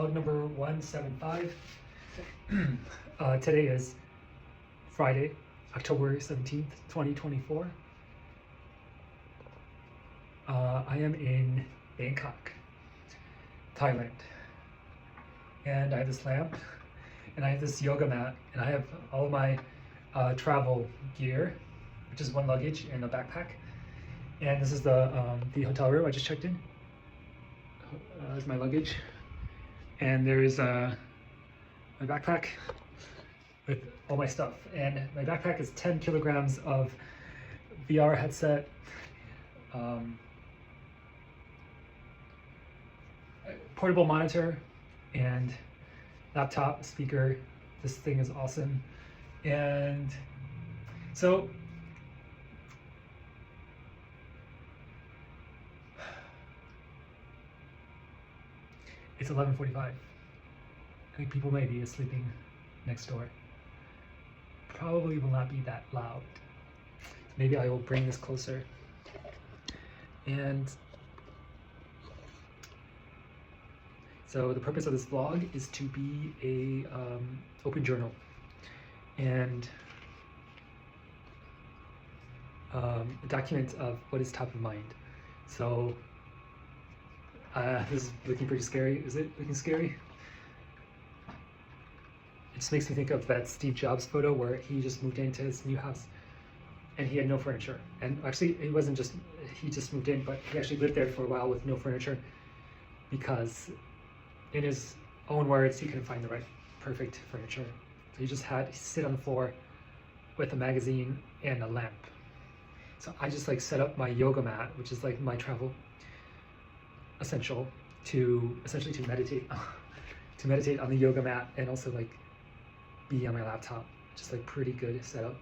Vlog number 175. Today is Friday, October 17th, 2024. I am in Bangkok, Thailand, and I have this lamp, and I have this yoga mat, and I have all of my travel gear, which is one luggage and a backpack. And this is the hotel room I just checked in. There's my luggage, and there's my backpack with all my stuff. And my backpack is 10 kilograms of VR headset, portable monitor, and laptop, speaker. This thing is awesome. And so it's 11:45. I think people may be sleeping next door. Probably will not be that loud. Maybe I will bring this closer. And so the purpose of this vlog is to be a open journal and a document of what is top of mind. So this is looking pretty scary. Is it looking scary? It just makes me think of that Steve Jobs photo where he just moved into his new house and he had no furniture. And actually, it wasn't just he just moved in, but he actually lived there for a while with no furniture because, in his own words, he couldn't find the right perfect furniture. So he just had to sit on the floor with a magazine and a lamp. So I just set up my yoga mat, which is my travel essential, to essentially to meditate on the yoga mat, and also be on my laptop. Just pretty good setup.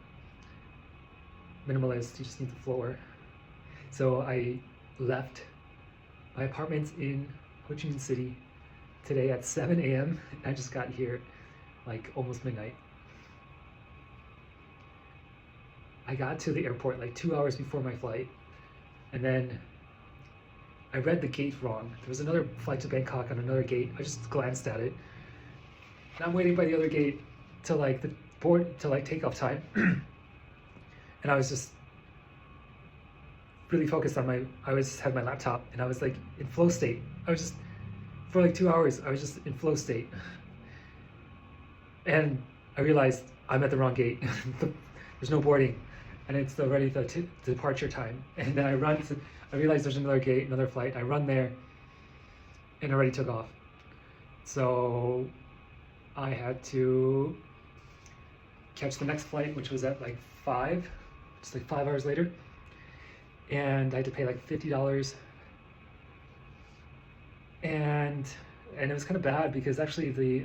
Minimalist, you just need the floor. So I left my apartment in Ho Chi Minh City today at 7 a.m. I just got here almost midnight. I got to the airport 2 hours before my flight, and then I read the gate wrong. There was another flight to Bangkok on another gate. I just glanced at it, and I'm waiting by the other gate till the board to takeoff time. And I was just really focused on had my laptop, and I was in flow state. I was just, for 2 hours, I was just in flow state. And I realized I'm at the wrong gate. There's no boarding, and it's already the departure time. And then I realized there's another gate, another flight. I run there, and already took off. So I had to catch the next flight, which was at 5, just 5 hours later. And I had to pay $50. And it was kind of bad because actually the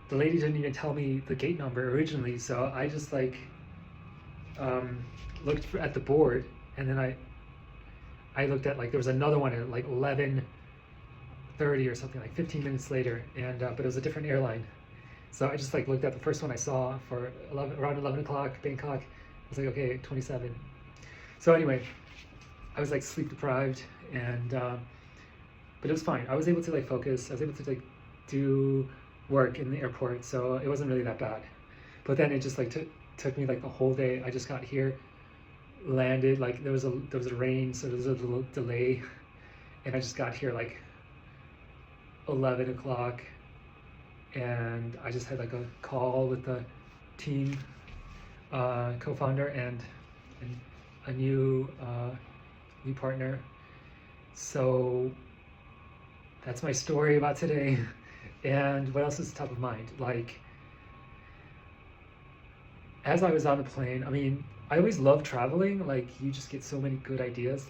lady didn't even tell me the gate number originally. So I just looked at the board, and then I looked at there was another one at 11:30 or something, 15 minutes later, and but it was a different airline. So I just looked at the first one I saw for around 11 o'clock Bangkok. I was okay, 27. So anyway, I was sleep deprived, and but it was fine. I was able to focus. I was able to do work in the airport, so it wasn't really that bad. But then it just took me the whole day. I just got here, landed, there was a rain, so there was a little delay, and I just got here 11 o'clock, and I just had a call with the team co-founder and a new partner. So that's my story about today. And what else is top of mind? As I was on the plane, I always love traveling. You just get so many good ideas.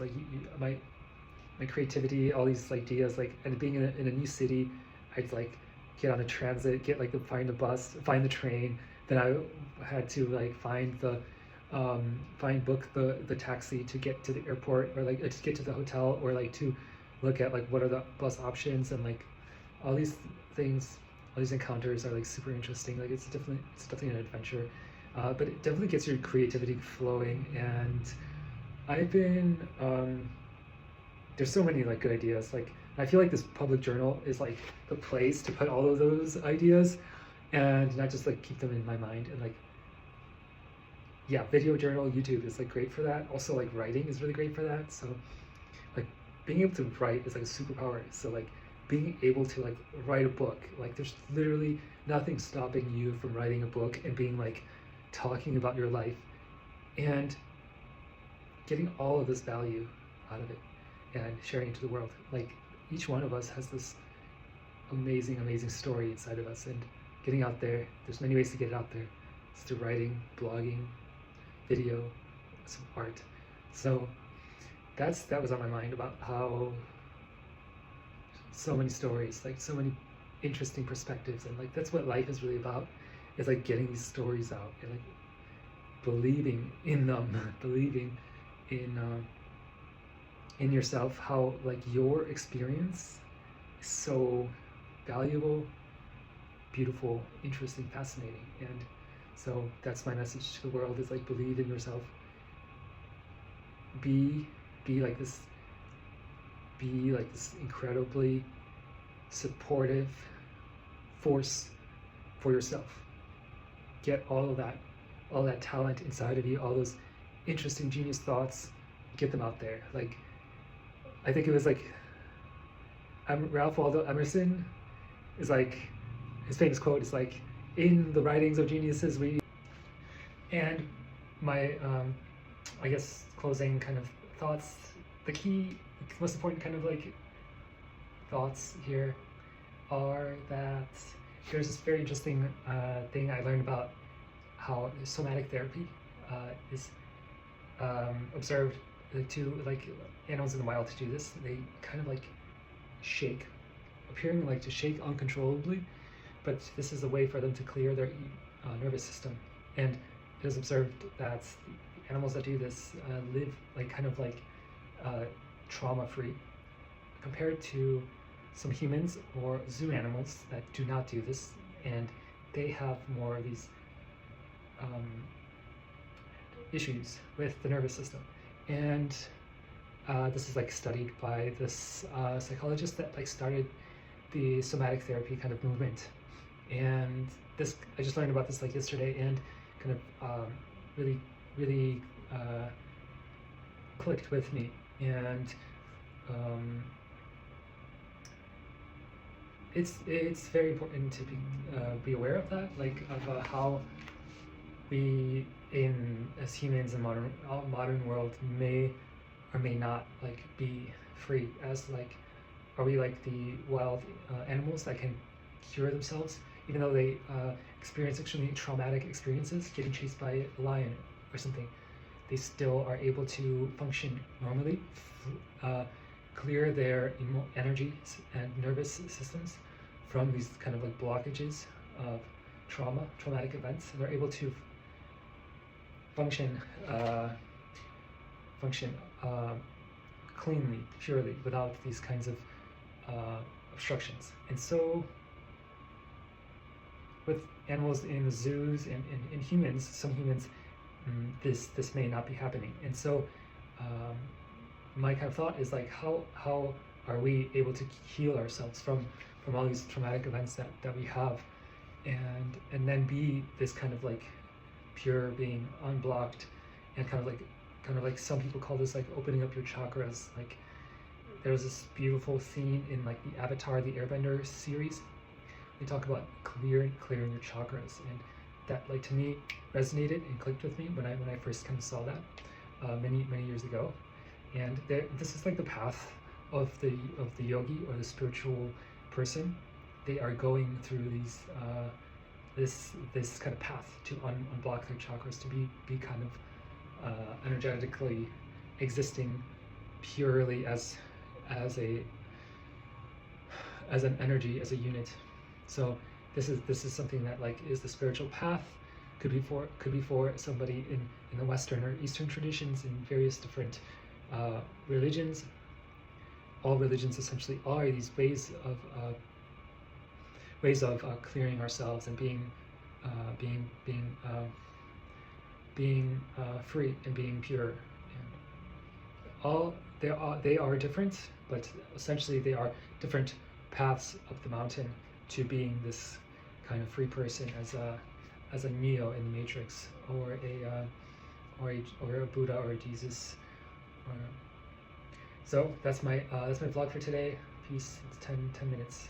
My creativity, all these ideas. And being in a new city, I'd get on a transit, find the bus, find the train. Then I had to book the taxi to get to the airport, or to get to the hotel, or to look at what are the bus options, and all these things, all these encounters are super interesting. It's definitely an adventure, but it definitely gets your creativity flowing. And I've been there's so many good ideas. I feel like this public journal is like the place to put all of those ideas and not just like keep them in my mind. And like, yeah, video journal, YouTube is like great for that. Also like writing is really great for that. So like being able to write is like a superpower. So like being able to like write a book, like there's literally nothing stopping you from writing a book and being like talking about your life and getting all of this value out of it and sharing it to the world. Like each one of us has this amazing, amazing story inside of us, and getting out there, there's many ways to get it out there. It's through writing, blogging, video, some art. So that was on my mind about how so many stories, like so many interesting perspectives, and like that's what life is really about. It's like getting these stories out and like believing in them, believing in yourself, how like your experience is so valuable, beautiful, interesting, fascinating. And so that's my message to the world, is like believe in yourself. Be like this incredibly supportive force for yourself. Get all that talent inside of you, all those interesting genius thoughts, get them out there. Like I think it was like Ralph Waldo Emerson is like, his famous quote is like, in the writings of geniuses we. And my I guess closing kind of thoughts, the key, most important kind of like thoughts here are that there's this very interesting thing I learned about how somatic therapy is observed to like animals in the wild to do this. They kind of like shake, appearing like to shake uncontrollably, but this is a way for them to clear their nervous system. And it is observed that animals that do this live like kind of like trauma-free compared to some humans or zoo animals that do not do this, and they have more of these issues with the nervous system. And this is like studied by this psychologist that like started the somatic therapy kind of movement. And this, I just learned about this like yesterday, and kind of really clicked with me. And it's very important to be aware of that, like of how we as humans in modern world may or may not like be free, as like, are we like the wild animals that can cure themselves even though they experience extremely traumatic experiences, getting chased by a lion or something? They still are able to function normally, clear their energy and nervous systems from these kind of like blockages of traumatic events, and they're able to function cleanly, purely, without these kinds of obstructions. And so with animals in the zoos and in humans, some humans, this may not be happening. And so my kind of thought is like, how are we able to heal ourselves from all these traumatic events that we have, and then be this kind of like pure being, unblocked, and kind of like some people call this like opening up your chakras. Like there's this beautiful scene in like the Avatar, the Airbender series. They talk about clearing your chakras, and that like to me resonated and clicked with me when I first kind of saw that many years ago. And this is like the path of the yogi or the spiritual person. They are going through these this kind of path to unblock their chakras, to be kind of energetically existing purely as an energy, as a unit. So this is something that like is the spiritual path. Could be for somebody in the Western or Eastern traditions, in various different religions. All religions essentially are these ways of clearing ourselves and being free and being pure. And they are different, but essentially they are different paths up the mountain to being this kind of free person, as a Neo in the Matrix, or a Buddha or a Jesus. So that's my vlog for today. Peace. It's 10 minutes.